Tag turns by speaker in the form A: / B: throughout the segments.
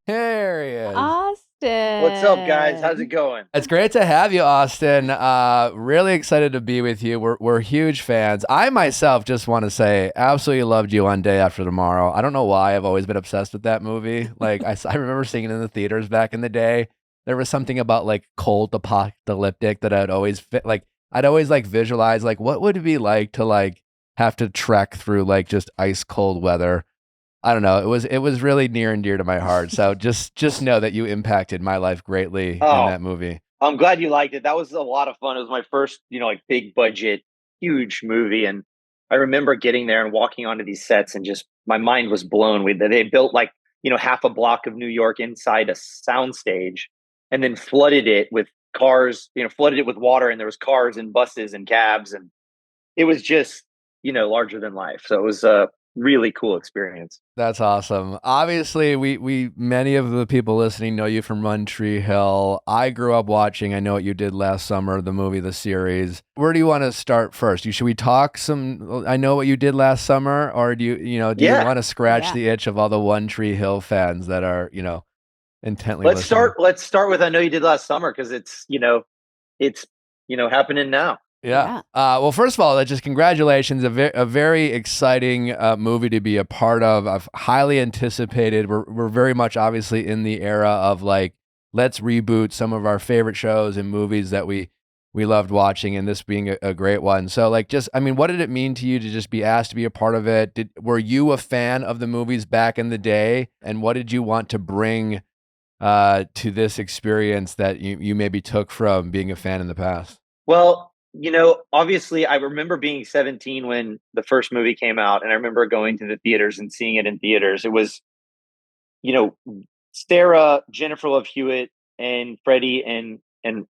A: Here he is.
B: What's up, guys? How's it
C: Austin.
B: going?
A: It's great to have you, Austin. Really excited to be with you. We're huge fans. I myself just want to say, absolutely loved you on Day After Tomorrow. I don't know why I've always been obsessed with that movie. Like I remember seeing it in the theaters back in the day. There was something about like cold apocalyptic that I'd always like. I'd always like visualize like what would it be like to like have to trek through like just ice cold weather. I don't know. It was really near and dear to my heart. So just know that you impacted my life greatly in
B: Oh,
A: that movie.
B: I'm glad you liked it. That was a lot of fun. It was my first, like big budget, huge movie. And I remember getting there and walking onto these sets and just my mind was blown with that. They built like, half a block of New York inside a soundstage and then flooded it with cars, flooded it with water and there was cars and buses and cabs. And it was just, larger than life. So it was a really cool experience.
A: That's awesome. Obviously, we many of the people listening know you from One Tree Hill. I grew up watching I Know What You Did Last Summer, the movie, the series. Where do you want to start first? Should we talk some I Know What You Did Last Summer, or do you
B: Yeah.
A: want to scratch
C: Yeah.
A: the itch of all the One Tree Hill fans that are, intently
B: Let's
A: listening?
B: start. Let's start with I know you did last summer because it's happening now.
A: Yeah.
C: Yeah.
A: Well, first of all, just congratulations. A very exciting movie to be a part of. I've highly anticipated. We're very much obviously in the era of like, let's reboot some of our favorite shows and movies that we loved watching, and this being a great one. So, like, just I mean, what did it mean to you to just be asked to be a part of it? Were you a fan of the movies back in the day, and what did you want to bring to this experience that you maybe took from being a fan in the past?
B: Well, obviously, I remember being 17 when the first movie came out, and I remember going to the theaters and seeing it in theaters. It was, you know, Sarah, Jennifer Love Hewitt, and Freddie and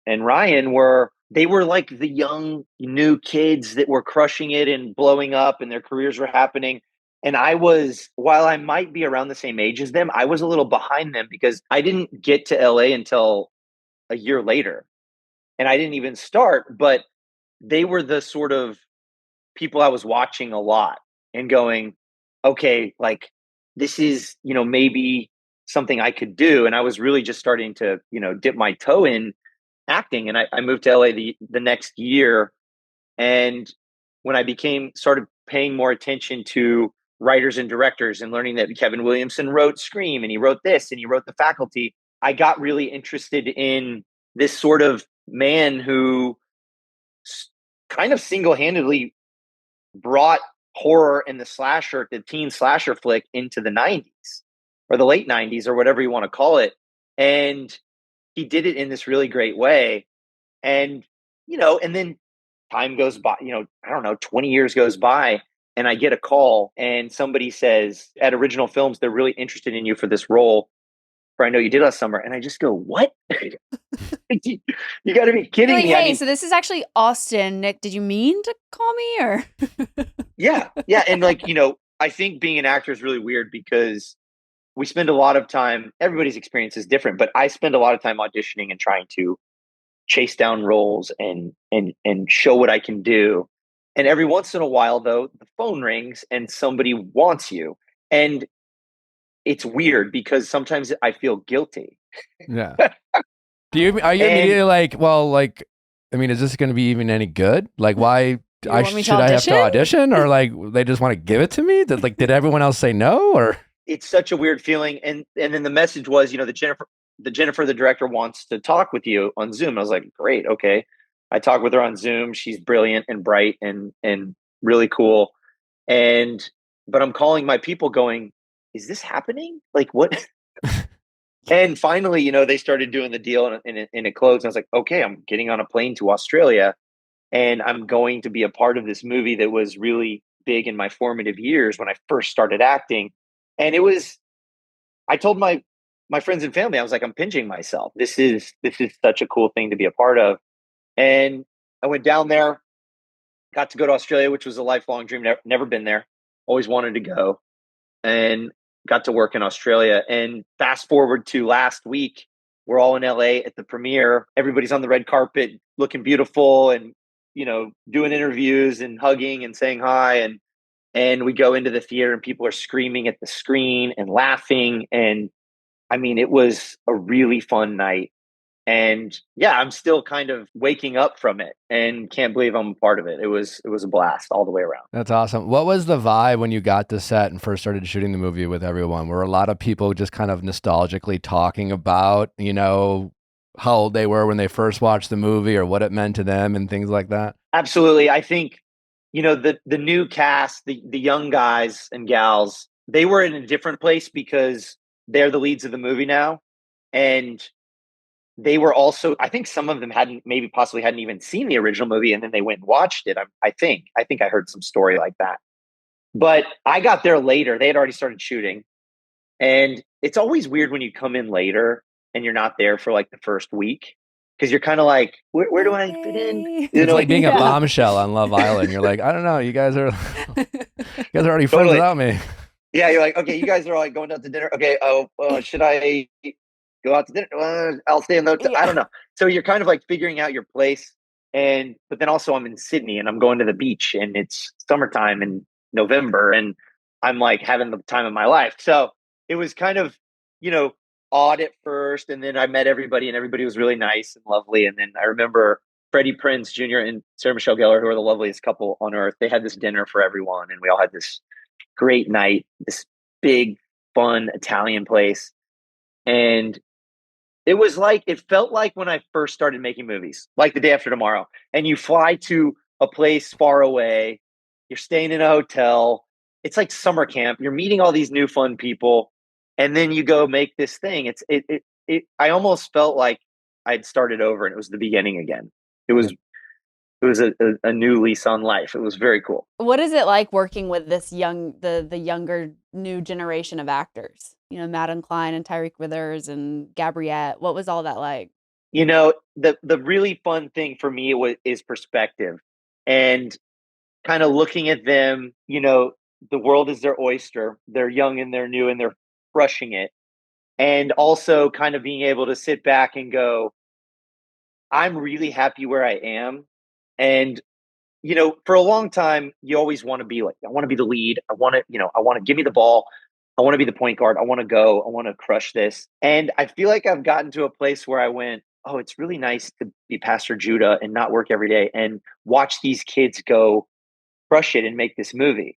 B: Ryan were like the young new kids that were crushing it and blowing up, and their careers were happening. And I was, while I might be around the same age as them, I was a little behind them because I didn't get to LA until a year later, and I didn't even start. But they were the sort of people I was watching a lot and going, okay, like this is, maybe something I could do. And I was really just starting to, dip my toe in acting. And I moved to LA the next year. And when I started paying more attention to writers and directors and learning that Kevin Williamson wrote Scream and he wrote this and he wrote The Faculty, I got really interested in this sort of man who kind of single-handedly brought horror and the teen slasher flick into the 90s or the late 90s or whatever you want to call it. And he did it in this really great way. And, and then time goes by, I don't know, 20 years goes by and I get a call and somebody says at Original Films, they're really interested in you for this role for I Know You Did Last Summer. And I just go, what? You got to be
C: You're
B: kidding
C: like,
B: me. I
C: hey,
B: mean,
C: so this is actually Austin. Nick, did you mean to call me or?
B: yeah. Yeah. And like, I think being an actor is really weird because we spend a lot of time, everybody's experience is different, but I spend a lot of time auditioning and trying to chase down roles and show what I can do. And every once in a while though, the phone rings and somebody wants you. And it's weird because sometimes I feel guilty.
A: Yeah. Are you
B: And
A: immediately like, well, like, I mean, is this going to be even any good? Like, why
C: You want me to
A: should I have to
C: audition?
A: audition, or like they just want to give it to me? Did everyone else say no, or
B: it's such a weird feeling. And then the message was, the director wants to talk with you on Zoom. I was like, great, okay. I talked with her on Zoom. She's brilliant and bright and really cool. And but I'm calling my people going, is this happening? Like what? And finally, they started doing the deal and it closed. And I was like, okay, I'm getting on a plane to Australia and I'm going to be a part of this movie that was really big in my formative years when I first started acting. And I told my friends and family, I was like, I'm pinching myself. This is such a cool thing to be a part of. And I went down there, got to go to Australia, which was a lifelong dream. Never been there, always wanted to go, and got to work in Australia. And fast forward to last week, we're all in LA at the premiere. Everybody's on the red carpet, looking beautiful, and doing interviews and hugging and saying hi. And we go into the theater, and people are screaming at the screen and laughing. And I mean, it was a really fun night. And yeah, I'm still kind of waking up from it and can't believe I'm a part of it. It was a blast all the way around.
A: That's awesome. What was the vibe when you got to set and first started shooting the movie with everyone? Were a lot of people just kind of nostalgically talking about, how old they were when they first watched the movie or what it meant to them and things like that?
B: Absolutely. I think, the new cast, the young guys and gals, they were in a different place because they're the leads of the movie now. And they were also, I think some of them hadn't, maybe possibly hadn't even seen the original movie, and then they went and watched it. I think I heard some story like that. But I got there later. They had already started shooting. And it's always weird when you come in later and you're not there for like the first week, because you're kind of like, where do I fit in?
C: Hey.
A: It's like being a
C: Yeah.
A: bombshell on Love Island. You're like, I don't know, you guys are already friends
B: Totally.
A: without me.
B: Yeah, you're like, okay, you guys are like going out to dinner. Okay, should I go out to dinner? I'll stay in the hotel. I
C: Yeah.
B: don't know. So you're kind of like figuring out your place. But then also I'm in Sydney and I'm going to the beach and it's summertime in November and I'm like having the time of my life. So it was kind of, you know, odd at first. And then I met everybody and everybody was really nice and lovely. And then I remember Freddie Prinze Jr. and Sarah Michelle Gellar, who are the loveliest couple on earth. They had this dinner for everyone and we all had this great night, this big, fun Italian place. And it felt like when I first started making movies, like The Day After Tomorrow. And you fly to a place far away, you're staying in a hotel. It's like summer camp. You're meeting all these new fun people, and then you go make this thing. I almost felt like I'd started over and it was the beginning again. It was a new lease on life. It was very cool.
C: What is it like working with this the younger new generation of actors? Madeline Klein and Tyreek Withers and Gabriette. What was all that like?
B: The really fun thing for me is perspective and kind of looking at them. The world is their oyster. They're young and they're new and they're crushing it. And also kind of being able to sit back and go, I'm really happy where I am. And for a long time, you always want to be like, I want to be the lead. I want to give me the ball. I want to be the point guard. I want to go. I want to crush this. And I feel like I've gotten to a place where I went, oh, it's really nice to be Pastor Judah and not work every day and watch these kids go crush it and make this movie.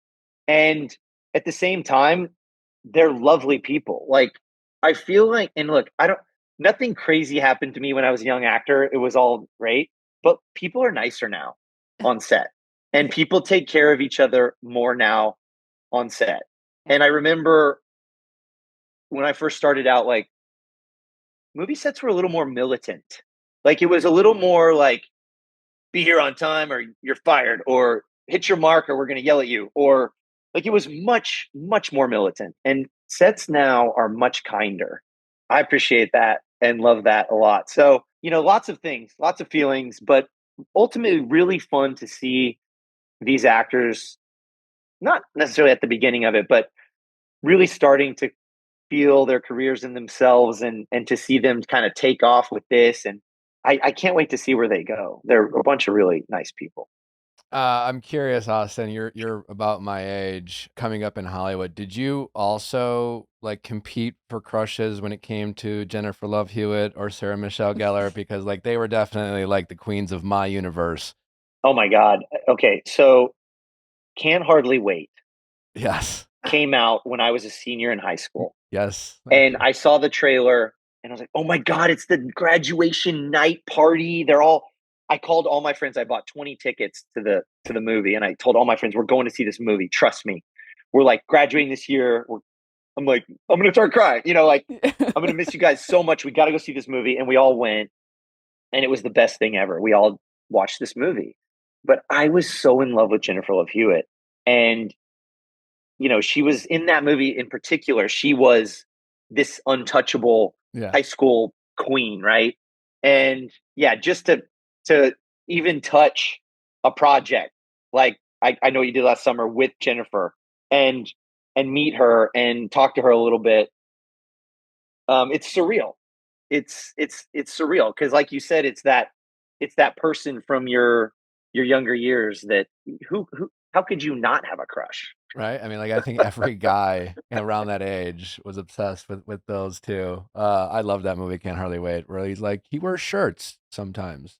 B: And at the same time, they're lovely people. Like, I feel like, and look, nothing crazy happened to me when I was a young actor. It was all great, but people are nicer now on set and people take care of each other more now on set. And I remember when I first started out, like, movie sets were a little more militant. Like, it was a little more like, be here on time or you're fired, or hit your mark or we're going to yell at you, or like, it was much, much more militant. And sets now are much kinder. I appreciate that and love that a lot. So, lots of things, lots of feelings, but ultimately really fun to see these actors, not necessarily at the beginning of it, but really starting to feel their careers in themselves and to see them kind of take off with this. And I can't wait to see where they go. They're a bunch of really nice people.
A: I'm curious, Austin, you're about my age coming up in Hollywood. Did you also like compete for crushes when it came to Jennifer Love Hewitt or Sarah Michelle Gellar? Because like they were definitely like the queens of my universe.
B: Oh my God. Okay. So Can't Hardly Wait
A: Yes.
B: came out when I was a senior in high school.
A: Yes.
B: And I saw the trailer and I was like, oh my God, it's the graduation night party. I called all my friends. I bought 20 tickets to the movie. And I told all my friends, we're going to see this movie. Trust me. We're like graduating this year. I'm like, I'm going to start crying. Like, I'm going to miss you guys so much. We got to go see this movie. And we all went. And it was the best thing ever. We all watched this movie. But I was so in love with Jennifer Love Hewitt. And she was in that movie in particular. She was this untouchable
A: Yeah.
B: high school queen, right? And yeah, just to even touch a project like I know you did last summer with Jennifer and meet her and talk to her a little bit. It's surreal. It's surreal because, like you said, it's that person from your younger years that who how could you not have a crush?
A: Right? I mean, like I think every guy around that age was obsessed with those two. I love that movie. Can't hardly wait. Where he's like he wears shirts sometimes.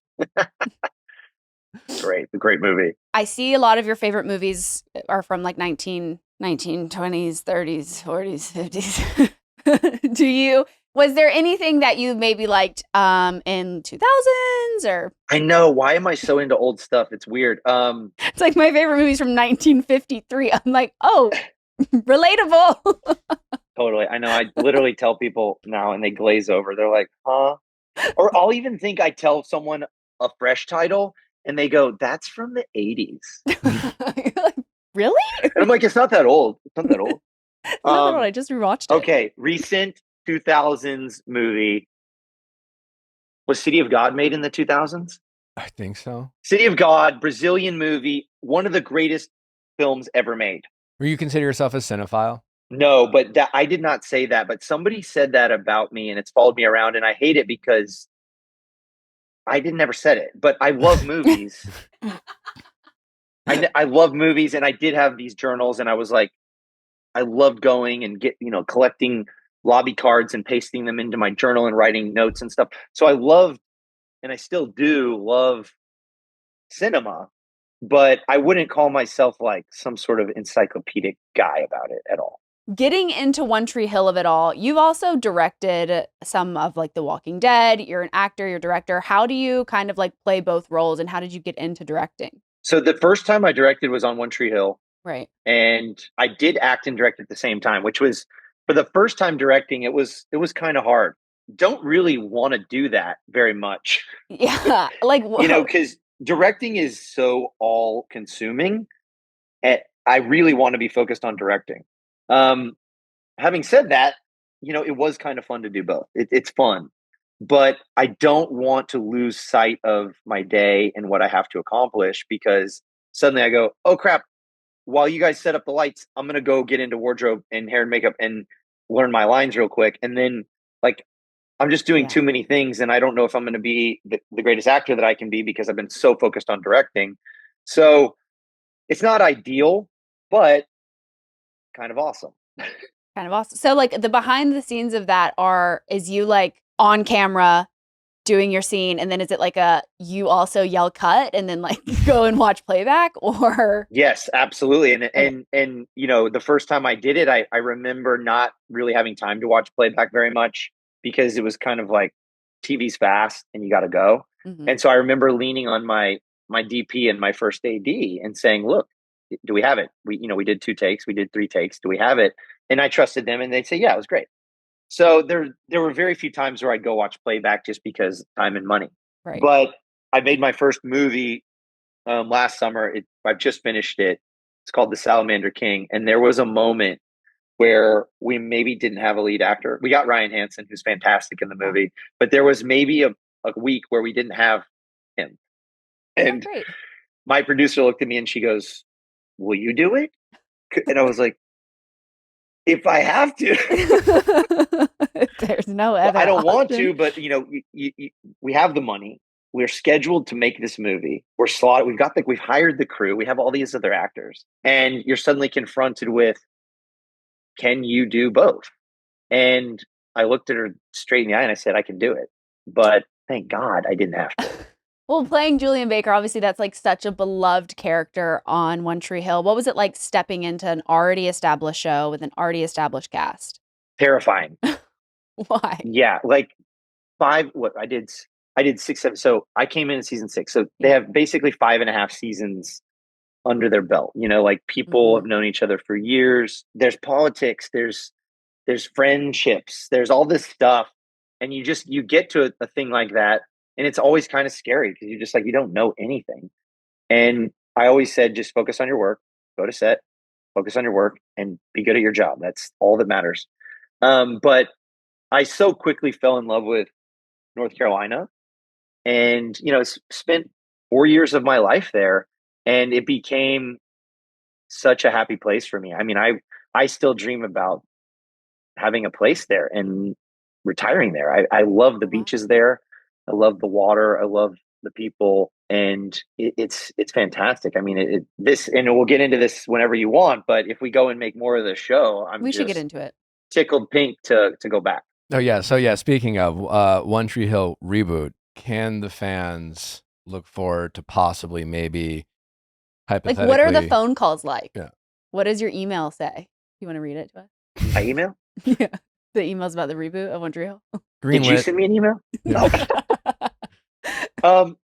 B: Great, a great movie.
C: I see a lot of your favorite movies are from like 1920s, 30s, 40s, 50s. Was there anything that you maybe liked in 2000s or
B: I know. Why am I so into old stuff? It's weird.
C: it's like my favorite movies from 1953. I'm like, "Oh, relatable."
B: Totally. I know. I literally tell people now and they glaze over. They're like, huh? Or I'll even think I tell someone a fresh title and they go, that's from the 80s.
C: You're like, "Really?"
B: And I'm like, it's not that old. It's not that old.
C: Another one. I just rewatched it.
B: Okay. Recent 2000s movie. Was City of God made in the 2000s?
A: I think so.
B: City of God, Brazilian movie, one of the greatest films ever made.
A: Were you consider yourself a cinephile?
B: No, but I did not say that. But somebody said that about me, and it's followed me around, and I hate it because I didn't never said it. But I love movies. I love movies, and I did have these journals, and I was like, I loved going and collecting lobby cards and pasting them into my journal and writing notes and stuff. So I loved, and I still do love cinema, but I wouldn't call myself like some sort of encyclopedic guy about it at all.
C: Getting into One Tree Hill of it all, you've also directed some of like The Walking Dead. You're an actor, you're a director. How do you kind of like play both roles and how did you get into directing?
B: So the first time I directed was on One Tree Hill,
C: Right.
B: and I did act and direct at the same time, which was for the first time directing, it was kind of hard. Don't really want to do that very much.
C: Yeah. Like,
B: Because directing is so all consuming. And I really want to be focused on directing. Having said that, it was kind of fun to do both. It's fun, but I don't want to lose sight of my day and what I have to accomplish because suddenly I go, oh crap, while you guys set up the lights, I'm going to go get into wardrobe and hair and makeup and learn my lines real quick. And then like, I'm just doing too many things and I don't know if I'm going to be the greatest actor that I can be because I've been so focused on directing. So it's not ideal, but kind of awesome.
C: Kind of awesome. So like the behind the scenes of that is you like on camera doing your scene and then is it like you also yell cut and then like go and watch playback or?
B: Yes, absolutely. And the first time I did it, I remember not really having time to watch playback very much because it was kind of like TV's fast and you got to go. Mm-hmm. And so I remember leaning on my DP and my first AD and saying, look, do we have it? We did 2 takes, we did 3 takes. Do we have it? And I trusted them and they'd say, yeah, it was great. So there were very few times where I'd go watch playback just because time and money. Right. But I made my first movie last summer. I've just finished it. It's called The Salamander King. And there was a moment where we maybe didn't have a lead actor. We got Ryan Hansen, who's fantastic in the movie, but there was maybe a week where we didn't have him. And my producer looked at me and she goes, will you do it? And I was like, if I have to.
C: There's no other
B: I don't
C: option.
B: want to, but we have the money. We're scheduled to make this movie. We're slotted. We've hired the crew. We have all these other actors, and you're suddenly confronted with, can you do both? And I looked at her straight in the eye and I said, I can do it. But thank God I didn't have to.
C: Well, playing Julian Baker, obviously that's like such a beloved character on One Tree Hill. What was it like stepping into an already established show with an already established cast?
B: Terrifying.
C: Why?
B: Yeah, like 5. What I did 6, 7. So I came in season 6. So they have basically 5.5 seasons under their belt. Like people have known each other for years. There's politics. There's friendships. There's all this stuff, and you get to a thing like that. And it's always kind of scary because you're just like, you don't know anything. And I always said, just focus on your work, go to set, focus on your work and be good at your job. That's all that matters. But I so quickly fell in love with North Carolina and, spent 4 years of my life there and it became such a happy place for me. I mean, I still dream about having a place there and retiring there. I love the beaches there. I love the water. I love the people. and it's fantastic. I mean, this, and we'll get into this whenever you want. But if we go and make more of the show, I'm
C: We should get
B: just
C: into it.
B: tickled pink to go back.
A: Oh yeah. So yeah, speaking of One Tree Hill Reboot, can the fans look forward to possibly maybe
C: Like,
A: hypothetically?
C: what are the phone calls like?
A: Yeah.
C: What does your email say? You want to read it to us?
B: My email?
C: Yeah. The emails about the reboot of One Tree Hill.
B: Did you
A: Greenlit?
B: send me an email?
A: Yeah.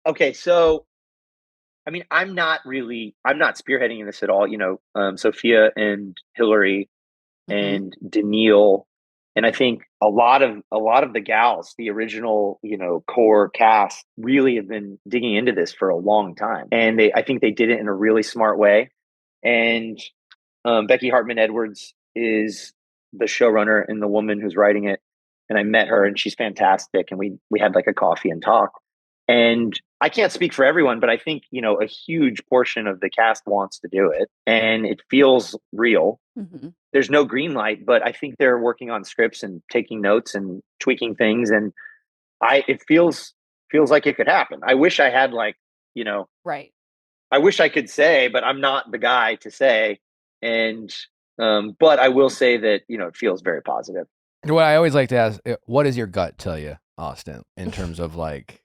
B: Okay, so I mean, I'm not spearheading this at all. Sophia and Hillary and Daniil, and I think a lot of the gals, the original, core cast, really have been digging into this for a long time, and I think they did it in a really smart way. And Becky Hartman Edwards is the showrunner and the woman who's writing it, and I met her, and she's fantastic, and we had like a coffee and talk. And I can't speak for everyone, but I think, a huge portion of the cast wants to do it, and it feels real.
C: Mm-hmm.
B: There's no green light, but I think they're working on scripts and taking notes and tweaking things, and it feels like it could happen. I wish I had
C: Right.
B: I wish I could say, but I'm not the guy to say. And but I will say that it feels very positive.
A: What I always like to ask, what does your gut tell you, Austin, in terms of like,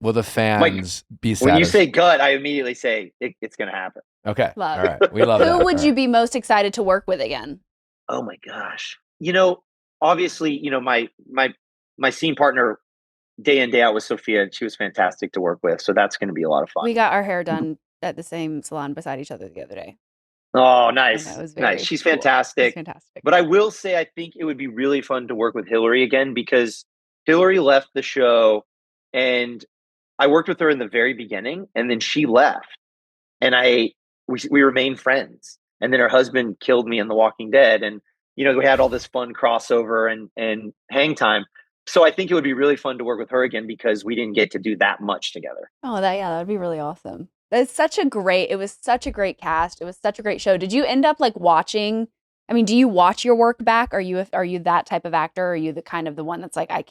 A: will the fans be satisfied?
B: When you say gut, I immediately say it's going to happen.
A: Okay.
C: Love.
A: All right. We love that.
C: Who would
A: All
C: you
A: right.
C: be most excited to work with again?
B: Oh my gosh. Obviously, my scene partner day in, day out was Sophia, and she was fantastic to work with. So that's going to be a lot of fun.
C: We got our hair done at the same salon beside each other the other day.
B: Oh, nice.
C: And that was very
B: Nice. She's
C: cool.
B: fantastic.
C: She's fantastic.
B: But I will say, I think it would be really fun to work with Hillary again, because Hillary left the show, and I worked with her in the very beginning, and then she left, and we remained friends. And then her husband killed me in The Walking Dead, and we had all this fun crossover and hang time. So I think it would be really fun to work with her again, because we didn't get to do that much together.
C: Oh, that'd be really awesome. It was such a great cast. It was such a great show. Did you end up like watching? I mean, do you watch your work back? Are you that type of actor? Or are you the kind of the one that's like, I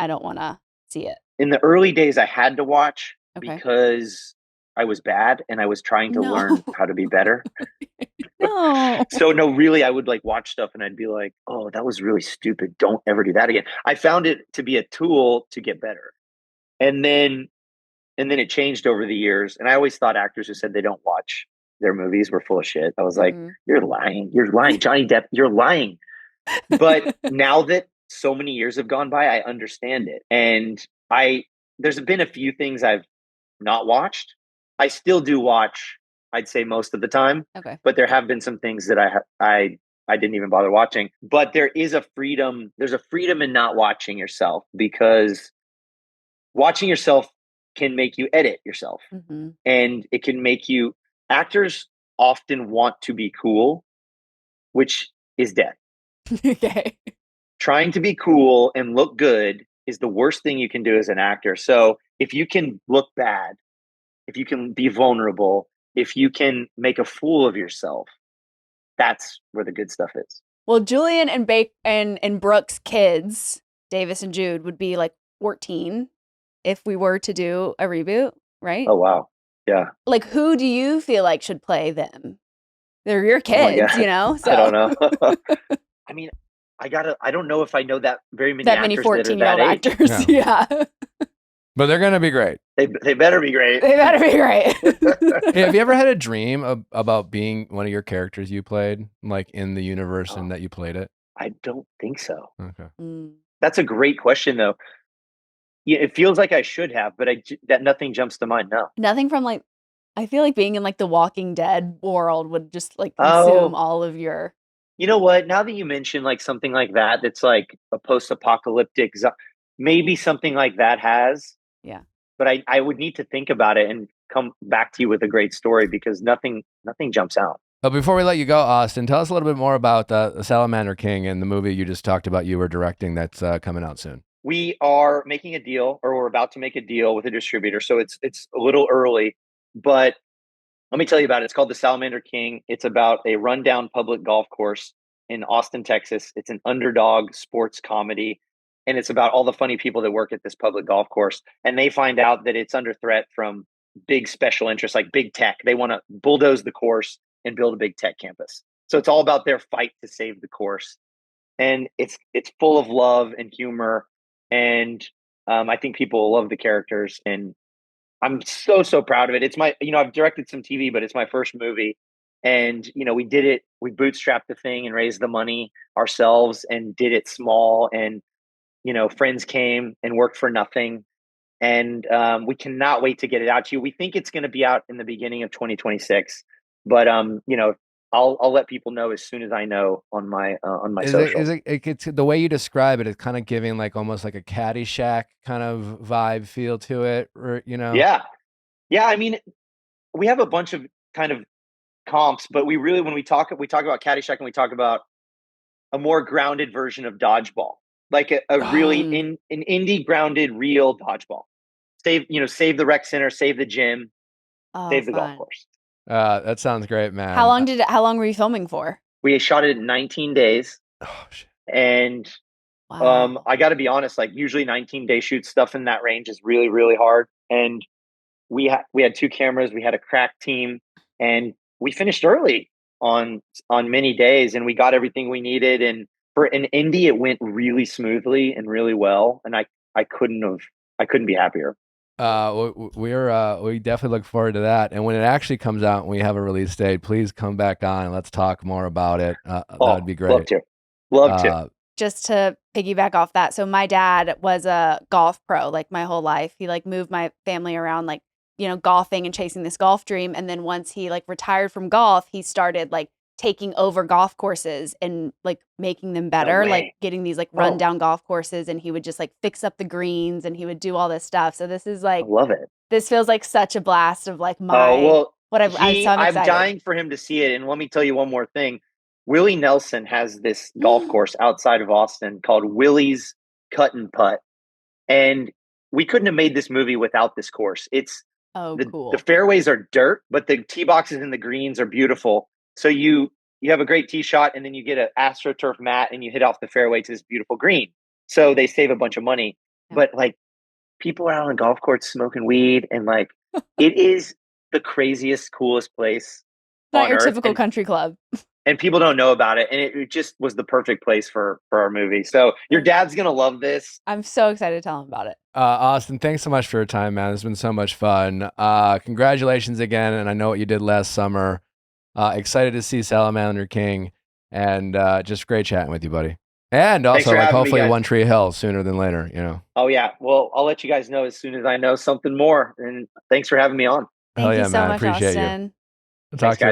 C: don't want to see it?
B: In the early days, I had to watch
C: Okay.
B: because I was bad and I was trying to learn how to be better.
C: No.
B: So no, really, I would like watch stuff and I'd be like, oh, that was really stupid. Don't ever do that again. I found it to be a tool to get better. And then it changed over the years. And I always thought actors who said they don't watch their movies were full of shit. I was like, you're lying. You're lying. Johnny Depp, you're lying. But now that so many years have gone by, I understand it. And there's been a few things I've not watched. I still do watch, I'd say, most of the time.
C: Okay.
B: But there have been some things that I didn't even bother watching. But there's a freedom in not watching yourself, because watching yourself can make you edit yourself.
C: Mm-hmm.
B: And it can make you, actors often want to be cool, which is death.
C: Okay.
B: Trying to be cool and look good is the worst thing you can do as an actor. So if you can look bad, if you can be vulnerable, if you can make a fool of yourself, that's where the good stuff is.
C: Well, Julian and Brooke's kids, Davis and Jude, would be like 14 if we were to do a reboot, right?
B: Oh, wow. Yeah.
C: Like, who do you feel like should play them? They're your kids, So.
B: I don't know. I mean, I don't know if I know that very many actors
C: 14-year-old
B: actors.
C: Yeah.
A: But they're gonna be great.
B: They better be great.
C: They better be great.
A: Hey, have you ever had a dream about being one of your characters you played, like in the universe and that you played it?
B: I don't think so.
A: Okay.
B: That's a great question, though. Yeah, it feels like I should have, but that nothing jumps to mind. No.
C: Nothing from like, I feel like being in like the Walking Dead world would just like consume all of your.
B: You know what? Now that you mention like something like that, that's like a post-apocalyptic, maybe something like that has.
C: Yeah.
B: But I would need to think about it and come back to you with a great story, because nothing jumps out.
A: But before we let you go, Austin, tell us a little bit more about the Salamander King and the movie you just talked about you were directing that's coming out soon.
B: We are making a deal, or we're about to make a deal with a distributor. So it's a little early, but let me tell you about it. It's called The Salamander King. It's about a rundown public golf course in Austin, Texas. It's an underdog sports comedy, and it's about all the funny people that work at this public golf course. And they find out that it's under threat from big special interests like big tech. They want to bulldoze the course and build a big tech campus. So it's all about their fight to save the course, and it's full of love and humor, and I think people will love the characters, and I'm so proud of it. It's my, I've directed some TV, but it's my first movie, and we did it. We bootstrapped the thing and raised the money ourselves, and did it small, and friends came and worked for nothing, and we cannot wait to get it out to you. We think it's going to be out in the beginning of 2026, but I'll let people know as soon as I know on my socials.
A: It's the way you describe it, it's kind of giving like almost like a Caddyshack kind of vibe feel to it, or
B: Yeah. I mean, we have a bunch of kind of comps, but we really, when we talk about Caddyshack, and we talk about a more grounded version of dodgeball, like a really an indie grounded, real dodgeball. Save the rec center, save the gym, save the golf course.
A: That sounds great, man.
C: How long were you filming for?
B: We shot it in 19 days.
A: Oh shit.
B: And
C: wow.
B: I got to be honest, like usually 19-day shoot stuff in that range is really, really hard. And we had 2 cameras, we had a crack team, and we finished early on many days, and we got everything we needed. And for an indie, it went really smoothly and really well. And I couldn't be happier.
A: We definitely look forward to that. And when it actually comes out and we have a release date, please come back on and let's talk more about it. That would be great.
B: Love to.
C: Just to piggyback off that. So my dad was a golf pro, like my whole life. He like moved my family around, like, golfing and chasing this golf dream. And then once he like retired from golf, he started like taking over golf courses and like making them better, like getting these like rundown golf courses, and he would just like fix up the greens and he would do all this stuff. So this is like,
B: I love it.
C: This feels like such a blast of like I'm
B: dying for him to see it. And let me tell you one more thing. Willie Nelson has this golf course outside of Austin called Willie's Cut and Putt. And we couldn't have made this movie without this course. It's
C: cool.
B: The fairways are dirt, but the tee boxes and the greens are beautiful. So you have a great tee shot, and then you get an AstroTurf mat and you hit off the fairway to this beautiful green. So they save a bunch of money. Yeah. But like, people are out on golf courts smoking weed, and like it is the craziest, coolest place.
C: Not your typical country club.
B: And people don't know about it. And it just was the perfect place for our movie. So your dad's going to love this.
C: I'm so excited to tell him about it.
A: Austin, thanks so much for your time, man. It's been so much fun. Congratulations again. And I know what you did last summer. Excited to see Salamander King, and just great chatting with you, buddy. And also, like, hopefully One Tree Hill sooner than later,
B: Oh, yeah. Well, I'll let you guys know as soon as I know something more. And thanks for having me on.
C: Thank you so much,
A: Appreciate
C: Austin.
A: you. Talk to you later.